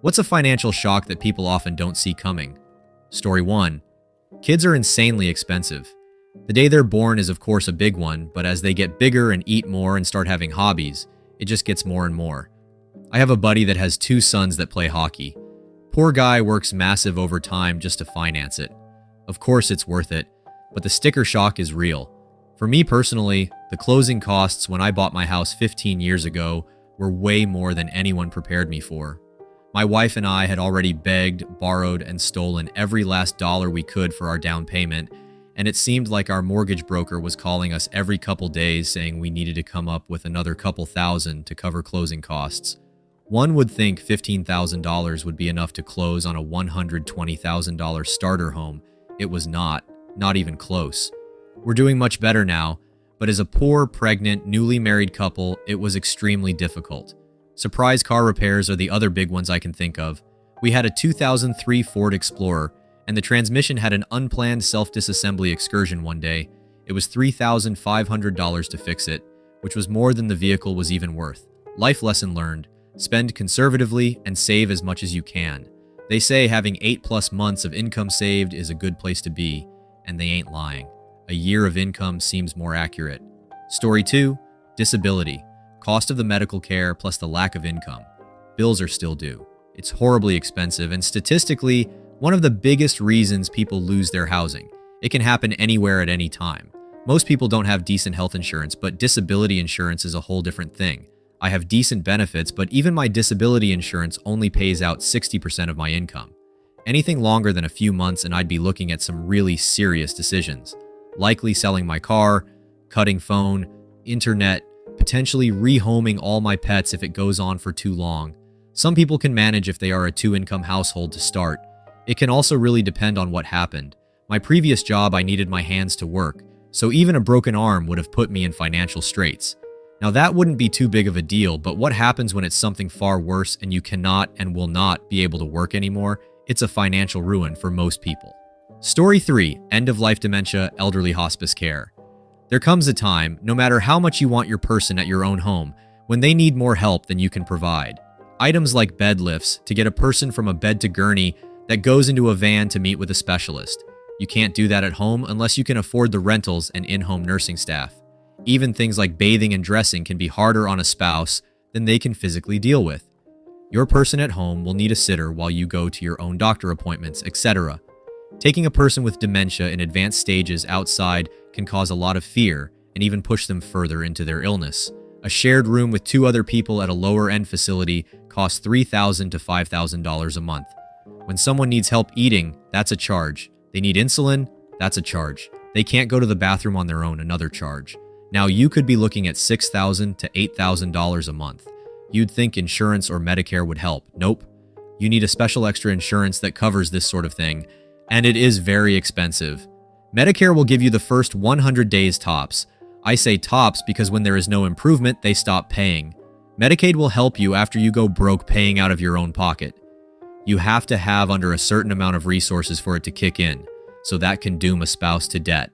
What's a financial shock that people often don't see coming? Story 1. Kids are insanely expensive. The day they're born is of course a big one, but as they get bigger and eat more and start having hobbies, it just gets more and more. I have a buddy that has 2 sons that play hockey. Poor guy works massive overtime just to finance it. Of course it's worth it, but the sticker shock is real. For me personally, the closing costs when I bought my house 15 years ago were way more than anyone prepared me for. My wife and I had already begged, borrowed, and stolen every last dollar we could for our down payment, and it seemed like our mortgage broker was calling us every couple days saying we needed to come up with another couple thousand to cover closing costs. One would think $15,000 would be enough to close on a $120,000 starter home. It was not even close. We're doing much better now, but as a poor, pregnant, newly married couple, it was extremely difficult. Surprise car repairs are the other big ones I can think of. We had a 2003 Ford Explorer, and the transmission had an unplanned self-disassembly excursion one day. It was $3,500 to fix it, which was more than the vehicle was even worth. Life lesson learned: spend conservatively and save as much as you can. They say having 8+ months of income saved is a good place to be, and they ain't lying. A year of income seems more accurate. Story 2. Disability. Cost of the medical care plus the lack of income. Bills are still due. It's horribly expensive and statistically one of the biggest reasons people lose their housing. It can happen anywhere at any time. Most people don't have decent health insurance, but disability insurance is a whole different thing. I have decent benefits, but even my disability insurance only pays out 60% of my income. Anything longer than a few months and I'd be looking at some really serious decisions. Likely selling my car, cutting phone, internet, potentially rehoming all my pets if it goes on for too long. Some people can manage if they are a 2-income household to start. It can also really depend on what happened. My previous job, I needed my hands to work, so even a broken arm would have put me in financial straits. Now that wouldn't be too big of a deal, but what happens when it's something far worse and you cannot and will not be able to work anymore? It's a financial ruin for most people. Story 3. End-of-life dementia, elderly hospice care. There comes a time, no matter how much you want your person at your own home, when they need more help than you can provide. Items like bed lifts to get a person from a bed to gurney that goes into a van to meet with a specialist. You can't do that at home unless you can afford the rentals and in-home nursing staff. Even things like bathing and dressing can be harder on a spouse than they can physically deal with. Your person at home will need a sitter while you go to your own doctor appointments, etc. Taking a person with dementia in advanced stages outside can cause a lot of fear and even push them further into their illness. A shared room with 2 other people at a lower-end facility costs $3,000 to $5,000 a month. When someone needs help eating, that's a charge. They need insulin, that's a charge. They can't go to the bathroom on their own, another charge. Now you could be looking at $6,000 to $8,000 a month. You'd think insurance or Medicare would help. Nope. You need a special extra insurance that covers this sort of thing, and it is very expensive. Medicare will give you the first 100 days tops. I say tops because when there is no improvement, they stop paying. Medicaid will help you after you go broke paying out of your own pocket. You have to have under a certain amount of resources for it to kick in, so that can doom a spouse to debt.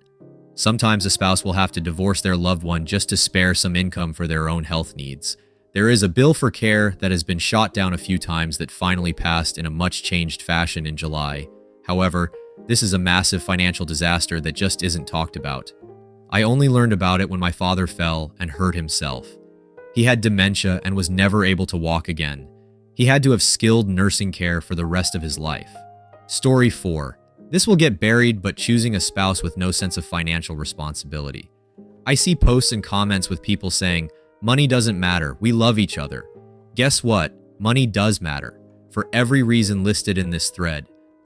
Sometimes a spouse will have to divorce their loved one just to spare some income for their own health needs. There is a bill for care that has been shot down a few times that finally passed in a much changed fashion in July. However, this is a massive financial disaster that just isn't talked about. I only learned about it when my father fell and hurt himself. He had dementia and was never able to walk again. He had to have skilled nursing care for the rest of his life. Story 4. This will get buried, but choosing a spouse with no sense of financial responsibility. I see posts and comments with people saying, money doesn't matter, we love each other. Guess what? Money does matter, for every reason listed in this thread.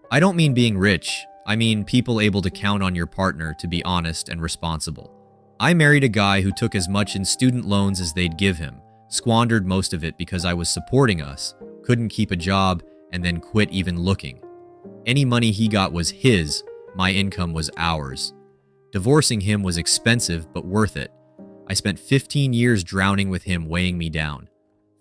I don't mean being rich, I mean people able to count on your partner to be honest and responsible. I married a guy who took as much in student loans as they'd give him, squandered most of it because I was supporting us, couldn't keep a job, and then quit even looking. Any money he got was his, my income was ours. Divorcing him was expensive but worth it. I spent 15 years drowning with him weighing me down.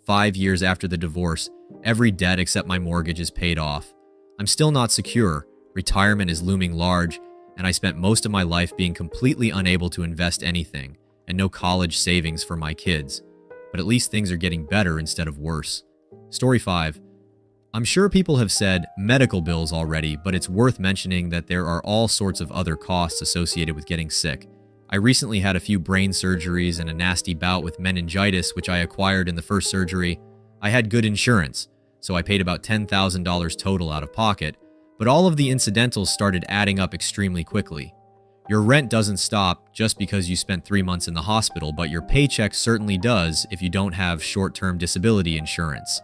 5 years after the divorce, every debt except my mortgage is paid off. I'm still not secure, retirement is looming large, and I spent most of my life being completely unable to invest anything, and no college savings for my kids. But at least things are getting better instead of worse. Story 5. I'm sure people have said medical bills already, but it's worth mentioning that there are all sorts of other costs associated with getting sick. I recently had a few brain surgeries and a nasty bout with meningitis, which I acquired in the first surgery. I had good insurance, so I paid about $10,000 total out of pocket, but all of the incidentals started adding up extremely quickly. Your rent doesn't stop just because you spent 3 months in the hospital, but your paycheck certainly does if you don't have short-term disability insurance.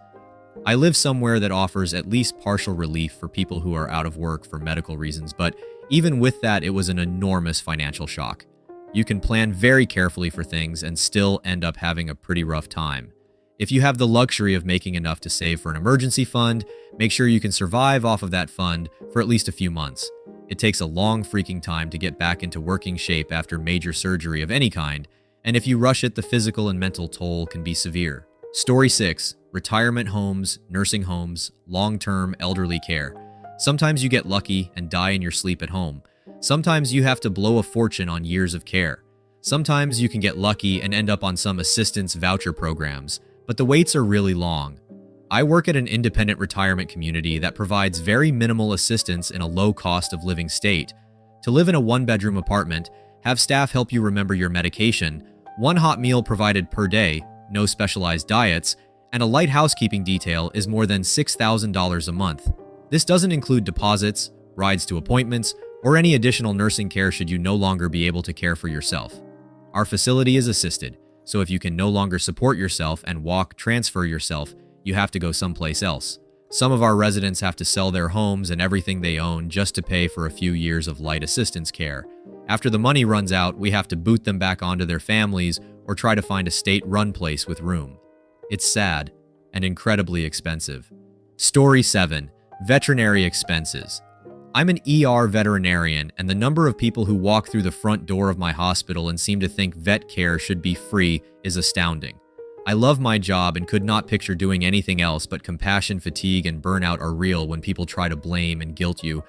I live somewhere that offers at least partial relief for people who are out of work for medical reasons, but even with that, it was an enormous financial shock. You can plan very carefully for things and still end up having a pretty rough time. If you have the luxury of making enough to save for an emergency fund, make sure you can survive off of that fund for at least a few months. It takes a long freaking time to get back into working shape after major surgery of any kind, and if you rush it, the physical and mental toll can be severe. Story 6. Retirement homes, nursing homes, long-term elderly care. Sometimes you get lucky and die in your sleep at home. Sometimes you have to blow a fortune on years of care. Sometimes you can get lucky and end up on some assistance voucher programs, but the waits are really long. I work at an independent retirement community that provides very minimal assistance in a low cost of living state. To live in a one-bedroom apartment, have staff help you remember your medication, one hot meal provided per day, no specialized diets, and a light housekeeping detail is more than $6,000 a month. This doesn't include deposits, rides to appointments, or any additional nursing care should you no longer be able to care for yourself. Our facility is assisted, so if you can no longer support yourself and transfer yourself, you have to go someplace else. Some of our residents have to sell their homes and everything they own just to pay for a few years of light assistance care. After the money runs out, we have to boot them back onto their families or try to find a state-run place with room. It's sad and incredibly expensive. Story 7. Veterinary expenses. I'm an ER veterinarian, and the number of people who walk through the front door of my hospital and seem to think vet care should be free is astounding. I love my job and could not picture doing anything else, but compassion fatigue and burnout are real when people try to blame and guilt you.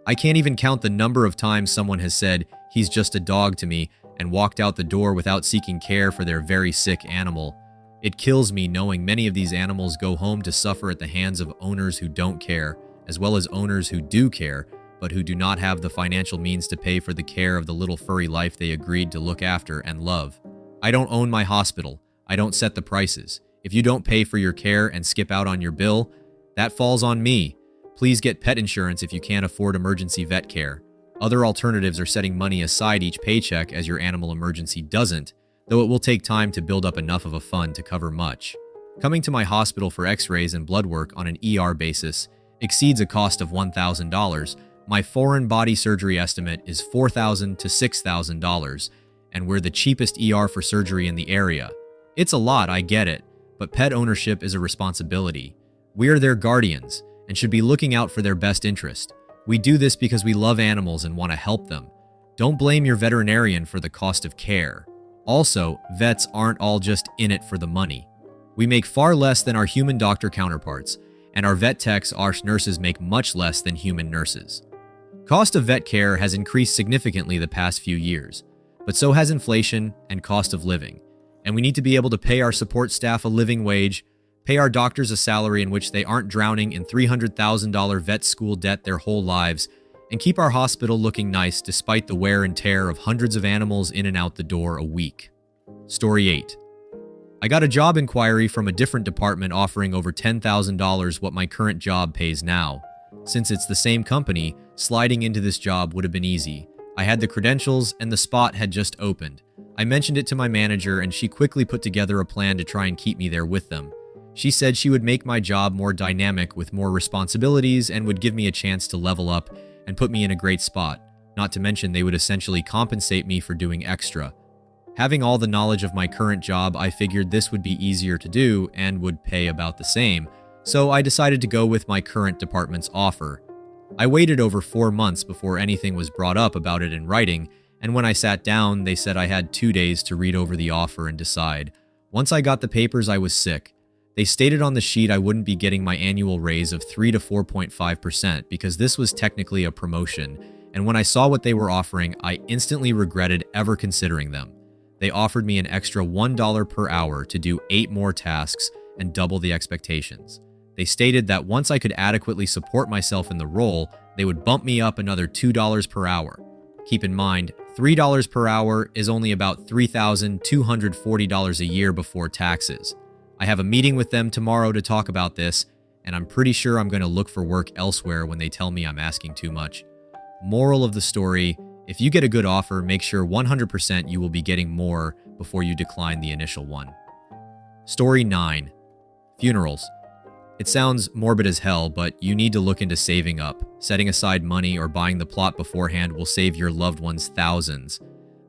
I can't even count the number of times someone has said, "He's just a dog" to me, and walked out the door without seeking care for their very sick animal. It kills me knowing many of these animals go home to suffer at the hands of owners who don't care, as well as owners who do care, but who do not have the financial means to pay for the care of the little furry life they agreed to look after and love. I don't own my hospital. I don't set the prices. If you don't pay for your care and skip out on your bill, that falls on me. Please get pet insurance if you can't afford emergency vet care. Other alternatives are setting money aside each paycheck as your animal emergency doesn't, though it will take time to build up enough of a fund to cover much. Coming to my hospital for x-rays and blood work on an ER basis exceeds a cost of $1,000. My foreign body surgery estimate is $4,000 to $6,000, and we're the cheapest ER for surgery in the area. It's a lot, I get it, but pet ownership is a responsibility. We are their guardians and should be looking out for their best interest. We do this because we love animals and want to help them. Don't blame your veterinarian for the cost of care. Also, vets aren't all just in it for the money. We make far less than our human doctor counterparts, and our vet techs/nurses make much less than human nurses. Cost of vet care has increased significantly the past few years, but so has inflation and cost of living, and we need to be able to pay our support staff a living wage, pay our doctors a salary in which they aren't drowning in $300,000 vet school debt their whole lives, and keep our hospital looking nice despite the wear and tear of hundreds of animals in and out the door a week. Story 8. I got a job inquiry from a different department offering over $10,000 what my current job pays now. Since it's the same company, sliding into this job would have been easy. I had the credentials and the spot had just opened. I mentioned it to my manager and she quickly put together a plan to try and keep me there with them. She said she would make my job more dynamic with more responsibilities and would give me a chance to level up and put me in a great spot. Not to mention they would essentially compensate me for doing extra. Having all the knowledge of my current job, I figured this would be easier to do and would pay about the same, so I decided to go with my current department's offer. I waited over 4 months before anything was brought up about it in writing, and when I sat down, they said I had 2 days to read over the offer and decide. Once I got the papers, I was sick. They stated on the sheet I wouldn't be getting my annual raise of 3 to 4.5% because this was technically a promotion, and when I saw what they were offering, I instantly regretted ever considering them. They offered me an extra $1 per hour to do 8 more tasks and double the expectations. They stated that once I could adequately support myself in the role, they would bump me up another $2 per hour. Keep in mind, $3 per hour is only about $3,240 a year before taxes. I have a meeting with them tomorrow to talk about this, and I'm pretty sure I'm going to look for work elsewhere when they tell me I'm asking too much. Moral of the story, if you get a good offer, make sure 100% you will be getting more before you decline the initial one. Story 9. Funerals. It sounds morbid as hell, but you need to look into saving up. Setting aside money or buying the plot beforehand will save your loved ones thousands.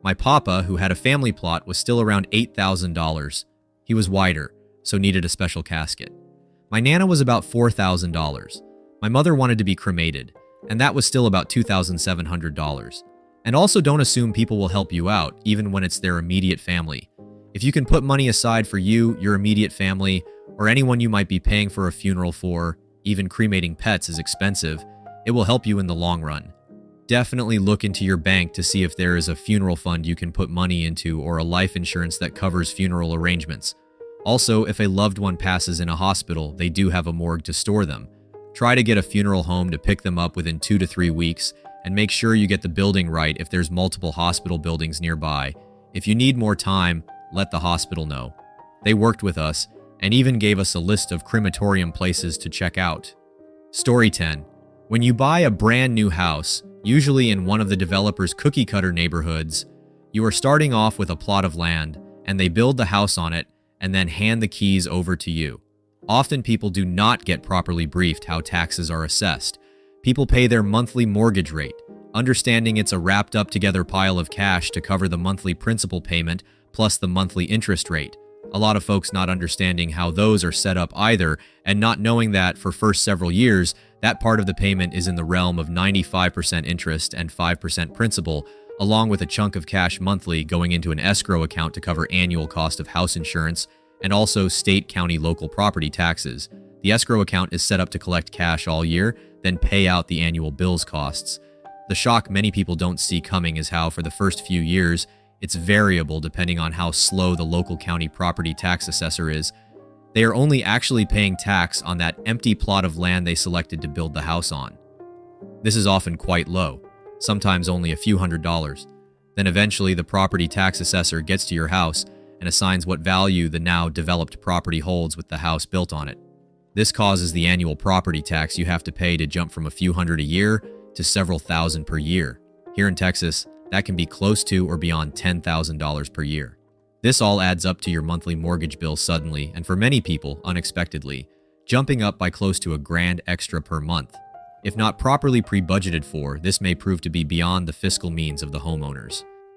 My papa, who had a family plot, was still around $8,000. He was wider, so needed a special casket. My Nana was about $4,000. My mother wanted to be cremated, and that was still about $2,700. And also don't assume people will help you out, even when it's their immediate family. If you can put money aside for you, your immediate family, or anyone you might be paying for a funeral for, even cremating pets is expensive, it will help you in the long run. Definitely look into your bank to see if there is a funeral fund you can put money into or a life insurance that covers funeral arrangements. Also, if a loved one passes in a hospital, they do have a morgue to store them. Try to get a funeral home to pick them up within 2 to 3 weeks, and make sure you get the building right if there's multiple hospital buildings nearby. If you need more time, let the hospital know. They worked with us, and even gave us a list of crematorium places to check out. Story 10. When you buy a brand new house, usually in one of the developer's cookie-cutter neighborhoods, you are starting off with a plot of land, and they build the house on it, and then hand the keys over to you. Often people do not get properly briefed how taxes are assessed. People pay their monthly mortgage rate, understanding it's a wrapped up together pile of cash to cover the monthly principal payment plus the monthly interest rate. A lot of folks not understanding how those are set up either, and not knowing that for first several years, that part of the payment is in the realm of 95% interest and 5% principal, along with a chunk of cash monthly going into an escrow account to cover annual cost of house insurance, and also state, county, local property taxes. The escrow account is set up to collect cash all year, then pay out the annual bills costs. The shock many people don't see coming is how for the first few years, it's variable depending on how slow the local county property tax assessor is. They are only actually paying tax on that empty plot of land they selected to build the house on. This is often quite low, sometimes only a few $100s. Then eventually the property tax assessor gets to your house and assigns what value the now developed property holds with the house built on it. This causes the annual property tax you have to pay to jump from a few hundred a year to several thousand per year. Here in Texas, that can be close to or beyond $10,000 per year. This all adds up to your monthly mortgage bill suddenly, and for many people, unexpectedly, jumping up by close to $1,000 extra per month. If not properly pre-budgeted for, this may prove to be beyond the fiscal means of the homeowners.